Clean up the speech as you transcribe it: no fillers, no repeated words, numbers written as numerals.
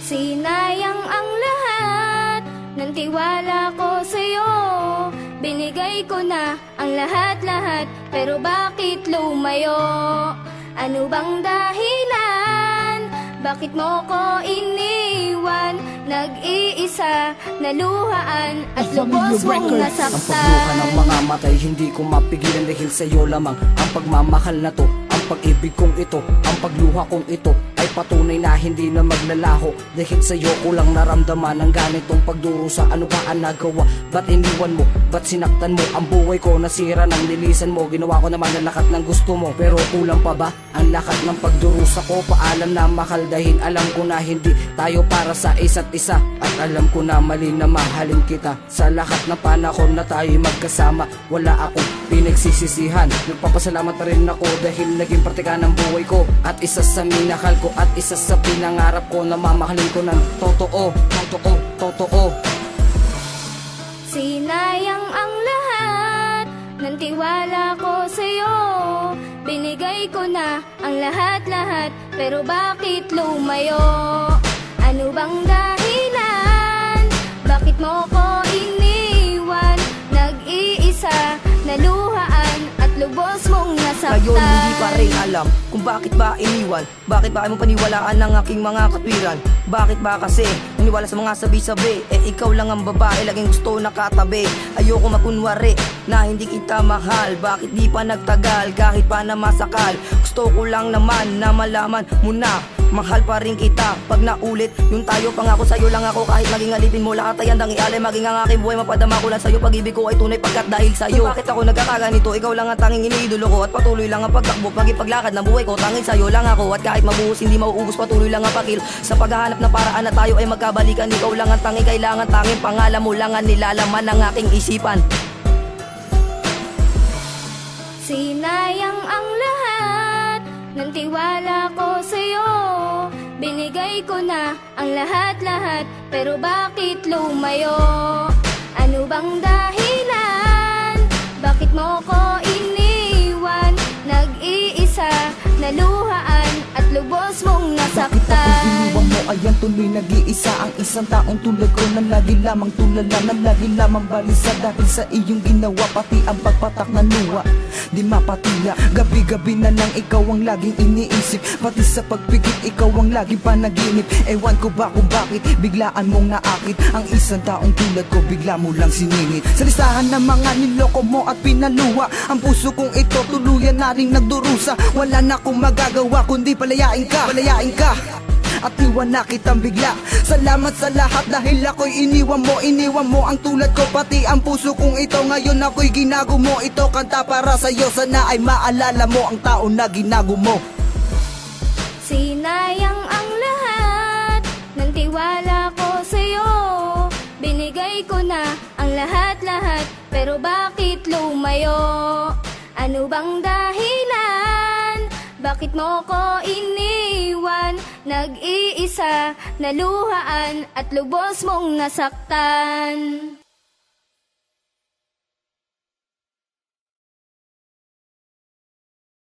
Sinayang ang lahat ng tiwala ko sa'yo. Binigay ko na ang lahat-lahat, pero bakit lumayo? Ano bang dahilan? Bakit mo ko iniwan? Nag-iisa, naluhaan at lubos mong nasaktan. Ang pagluha ng mga matay, hindi ko mapigilan dahil sa'yo lamang. Ang pagmamahal na to, ang pag-ibig kong ito, ang pagluha kong ito ay patunay na hindi na maglalaho. Dahil sa'yo ko lang naramdaman ang ganitong pagdurusa. Ano ba ang nagawa? Ba't iniwan mo? Ba't sinaktan mo ang buhay ko? Nasira ng nilisan mo. Ginawa ko naman ang lahat ng gusto mo, pero kulang pa ba ang lahat ng pagdurusa ko? Paalam na mahal dahil alam ko na hindi tayo para sa isa't isa. At alam ko na mali na mahalin kita. Sa lahat ng panahon na tayo'y magkasama, wala akong pinagsisisihan. Nagpapasalamat pa rin ako dahil naging parte ka ng buhay ko. At isa sa minahal ko at isa sa pinangarap ko na mamahalin ko ng totoo, totoo, totoo. Sinayang ang lahat ng tiwala ko sa'yo. Binigay ko na ang lahat-lahat, pero bakit lumayo? Ano bang dahilan? Bakit mo ko iniwan? Nag-iisa, naluhaan at lubos mong nasaktan. Ngayon hindi pa rin alam kung bakit ba iniwan. Bakit ba mo paniwalaan ng aking mga katwiran? Bakit ba kasi naniwala sa mga sabi-sabi? Ikaw lang ang babae, laging gusto nakatabi. Ayoko makunwari na hindi kita mahal. Bakit di pa nagtagal kahit pa na masakal? Gusto ko lang naman na malaman mo na mahal pa rin kita. Pag naulit yung tayo, pangako sa'yo lang ako. Kahit maging alipin mo lahat ay handang ialay. Maging ang aking buhay, mapadama ko lang sa'yo. Pag-ibig ko ay tunay pagkat dahil sa'yo. Bakit ako nagkakaganito? Ikaw lang ang tanging iniidolo ko. At patuloy lang ang pagtakbo, pagipaglakad ng buhay ko. Tanging sa'yo lang ako. At kahit mabuhos hindi mauubos, patuloy lang ang pakil. Sa paghahanap ng paraan na tayo ay magkabalikan. Ikaw lang ang tanging kailangan, tanging pangalan mo lang ang nilalaman ng aking isipan. Sinayang ang lahat ng tiwala ko sa'yo. Binigay ko na ang lahat-lahat, pero bakit lumayo? Ano bang dahilan? Bakit mo ko iniwan? Nag-iisa, naluhaan at lubos mong nasaktan. Bakit ako iniwan mo? Ayan tuloy nag-iisa ang isang taong tulad ko na lagi lamang tulala, na lagi lamang balisa. Dahil sa iyong ginawa, pati ang pagpatak na luha di mapatila. Gabi-gabi na lang ikaw ang laging iniisip, pati sa pagpikit ikaw ang laging panaginip. Ewan ko ba kung bakit biglaan mong naakit ang isang taong tulad ko, bigla mo lang siningit. Sa listahan ng mga niloko mo at pinaluha, ang puso kong ito tuluyan na ring nagdurusa. Wala na akong magagawa kundi palayain ka, palayain ka at iwan na kitang bigla. Salamat sa lahat dahil ako'y iniwan mo ang tulad ko, pati ang puso kong ito. Ngayon ako'y ginago mo, ito kanta para sa'yo. Sana ay maalala mo ang tao na ginago mo. Sinayang ang lahat ng tiwala ko sa'yo. Binigay ko na ang lahat-lahat, pero bakit lumayo? Ano bang dahilan? Bakit mo ko iniwan? Nag-iisa, naluhaan at lubos mong nasaktan.